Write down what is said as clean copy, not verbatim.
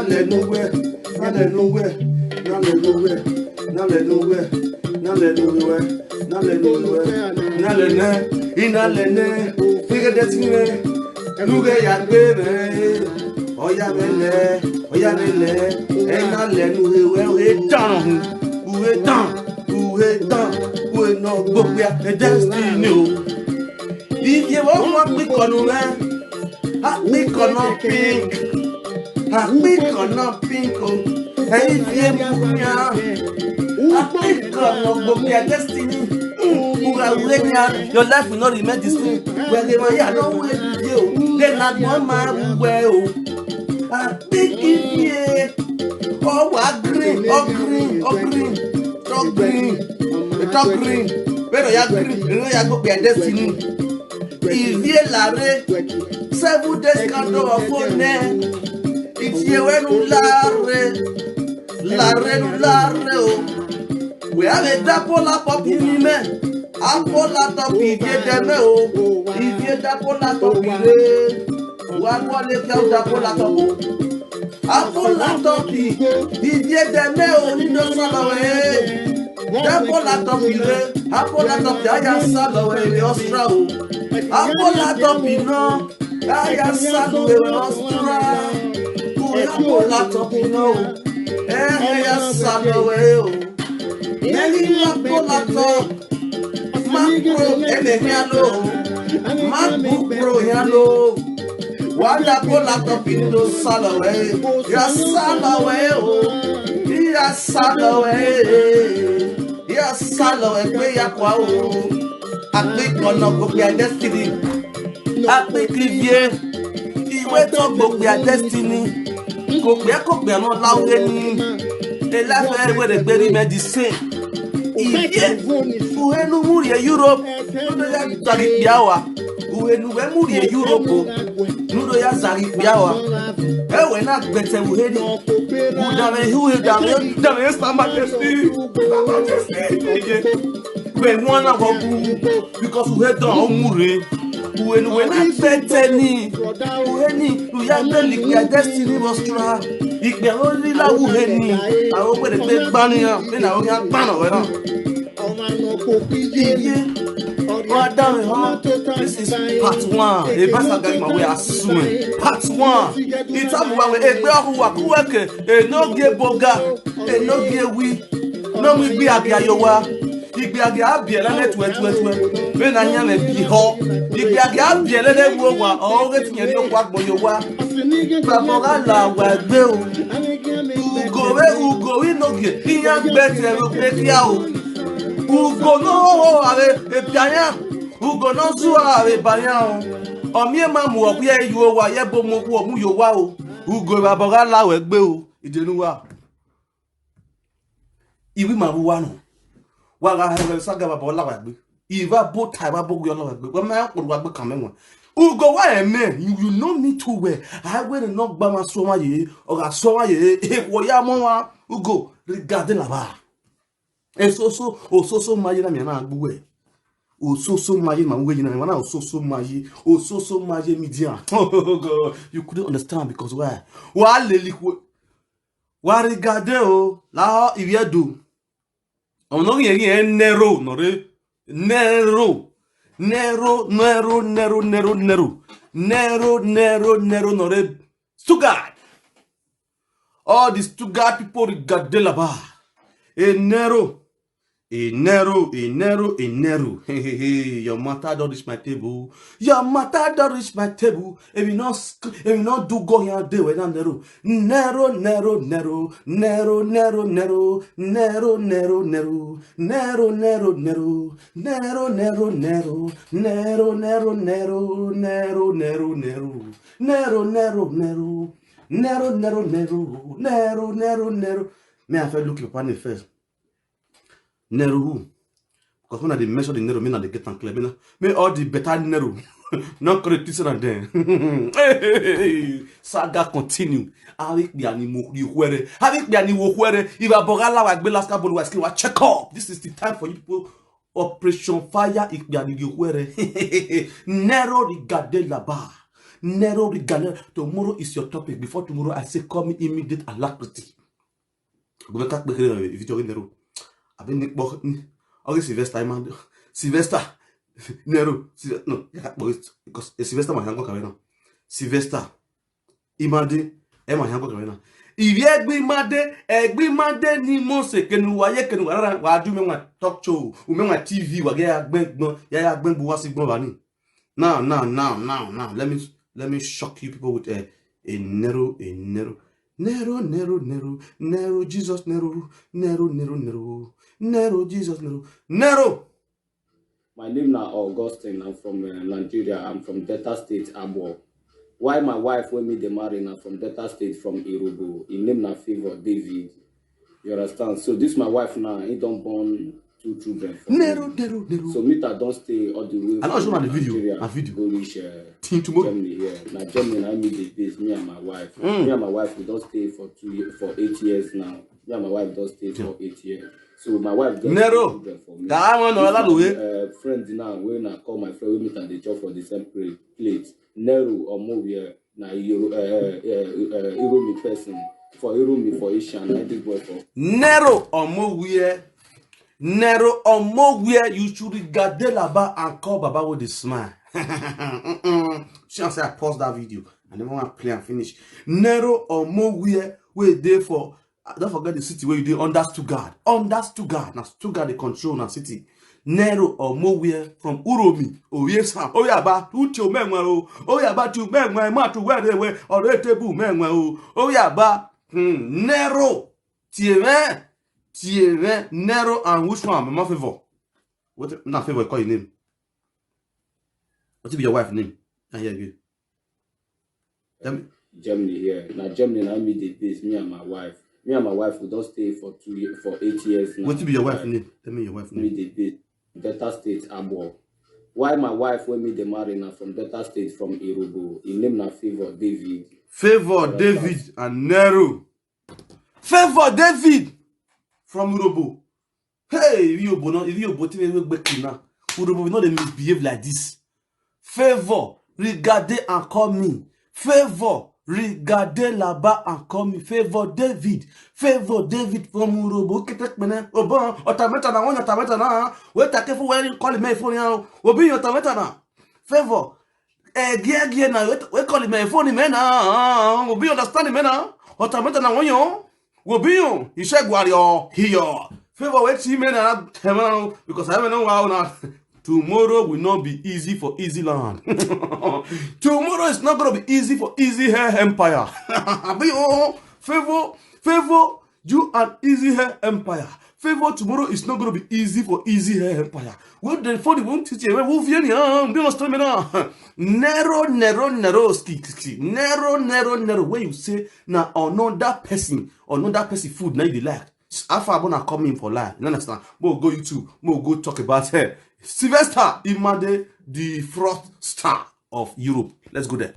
let nowhere, not let nowhere, not let nowhere, not let nowhere, not let nowhere, not let nowhere, not let nowhere, not let nowhere, figure that thing. Nuge ya baby, oya bele, ena le nuwe we down, we no go we a destiny o. If you want me kono me kono pink, me kono pink o. Hey if you munya, me kono go we a destiny. Your life will not remain the same. Well, they were don't wait with you. Then not one man well. I think it oh, what green, talk green. Where you green, you know you go be a destiny. If you lare, 7 days can do a phone. It's you when you lare. We have a dapola pop in me. Apola top ivie deme o. Ivie dapola top ire. Wa le ka dapola top. Apola top ivie deme o ni do salawe. Dapola top ire. Apola top ya salawe we ostra o. Apola top ino. Ya salawe we ostra. Apola top ino. Ya salawe o. Many apola top. Macro Emehiano, MacBook Pro Hiano, Wonderful laptop in those salaway, yes, salaway, pay a quao. I think on not go be a destiny. I think Livier, he went up go be a destiny. Go be a not loud any. They laugh where they bury medicine. Uenu muri ya Europe, nudo ya zari biawa. Uenu muri ya Europe, nudo ya zari biawa. Ewe na bete uheni. Udame Samba Majesty. We mwana wabu, because uheda omure. Uenu na bete ni. Uheni, uyabeli ya destiny mostra. Ikbe only la uheni. Awo we de bania, na o ya bana wera. This is part 1. A basa gari we are suing. Part 1. It's a we egbe ohu akuweke. E no ge boga. E no ge wi. No mi bi abia yowa. Igbe abia abiele ne tuwe. Be na nya me bi ho. Igbe abia abiele ne wo wa. O ge tinye ni okwa gbo yowa. Baboga la wa gbe o. Ugo we no ge. Iya gbete ro pe kia o. Ugo no ave epianya. Ugo no su ave banya o. Omie ma mu oku ye yo wa ye bo mo ku o mu yo wa o. Ugo baboga la we gbe o. Idenu wa. Iwi ma bu wa no. Wa ga he saga baboga la wa gbe. Iva bo tai ba bo yo la wa gbe. Wa ma ko wa gbe kan me won. Ugo wa eme you know me too well. I we no gba ma so ma ye o ga so ma ye e wo ya mo wa. Ugo regardez là-bas. Ososo maji na miana agbuwe. Ososo maji ma uwe na wana ososo maji media. You couldn't understand because why? Wa lelikwe. Wa regarder o la iviedo. Ono yen nero nore. Nero nore. Stuttgart. All the Stuttgart people regarder là-bas. Enero. Hey. Your matter don't reach my table. If you not do go here, day when Nero. May I look upon it first. Nero who? Because when I mention the Nero, me not they get on clear. Me all the better Nero. Not correct this and then. Saga continue. Avec the animal you wear. Avec the animal wear. If a bogala like Belaska Bolu was skill, check up. This is the time for you people. Operation Fire. If the animal you wear. Nero regardez là-bas. Nero Riga. Tomorrow is your topic. Before tomorrow, I say call me immediate alacrity. Go back if you join Nero. I've been Nick Bock. Okay, Sylvester, man. Sylvester. Nero. No, because Sylvester, my uncle, Carina. Sylvester. Imade. My uncle, Carina. If you agree, made, ni mose, kenu wa do me wa talk show, we me wa TV, wa get ben buwasi gbon Now, let me shock you people with a Nero, Jesus, Nero, Jesus, Nero. My name is Augustine. I'm from Nigeria. I'm from Delta State, Abo. Why my wife when me they marry now from Delta State from Irubu? He name na Favor David. You understand? So this my wife now. He don't born 2 children. Nero. So me that don't stay all the way. I know from the video. A video. Go reach Germany here. Now Germany, I meet the base. Me and my wife. Me and my wife we don't stay for 8 years now. Me and my wife don't stay for 8 years. So my wife got Nero. For me. That one no other way. Friend now when I call my friend we meet at the job for the same plate. Nero or Movia na Iromi person for Iromi for Ishan I did work for Nero or Movia you should regard Laba and call Baba with a smile. She say I pause that video and then want to play and finish. Nero or Movia we there for don't forget the city where you did under Stuttgart. Now Stuttgart they control na city. Nero or Mowia from Uromi. Oh yes, oh yeah, but Ucho Menwa. Oh yeah, but you Menwa, Matu where they were or the table Menwa. Oh yeah, but Nero. Thierry, Nero and which one? My favor. What not favor call your name? What be your wife's name? I hear you. Germany here. Now Germany I meet the base, me and my wife. Me and my wife we don't stay for 8 years now. What be your wife's name? Tell me your wife's name. Me the base. Delta State, Abo. Why my wife when me they marry now from Delta State from Irubu? He name na Favor David. Favor David and Nero. Favor David from Urobo. Hey, if you both now, Urobo not misbehave like this. Favor, regardez and call me. Favor, regardez là-bas and call me. Favor David from Urobo. Oban, otameta na one otameta na. We take for when call me phone now. Obi otameta na. Favor, gie na. We call me phone me na. Obi understand me na. Otameta na one yo. Obi yo. Ishegwari yo. Hiyo. Favor we see me na. Because I don't know how now. Tomorrow will not be easy for easy land. Tomorrow is not going to be easy for easy hair empire. Favor, you and easy hair empire. Favor, tomorrow is not going to be easy for easy hair empire. What the for the one teacher? Who vieni? Do you understand me now? Nero, ski. Nero. When you say now another person food now you like. After I'm gonna come in for life, you understand? We'll go YouTube, we'll go talk about her. Sylvester Imade, the frost star of Europe. Let's go there.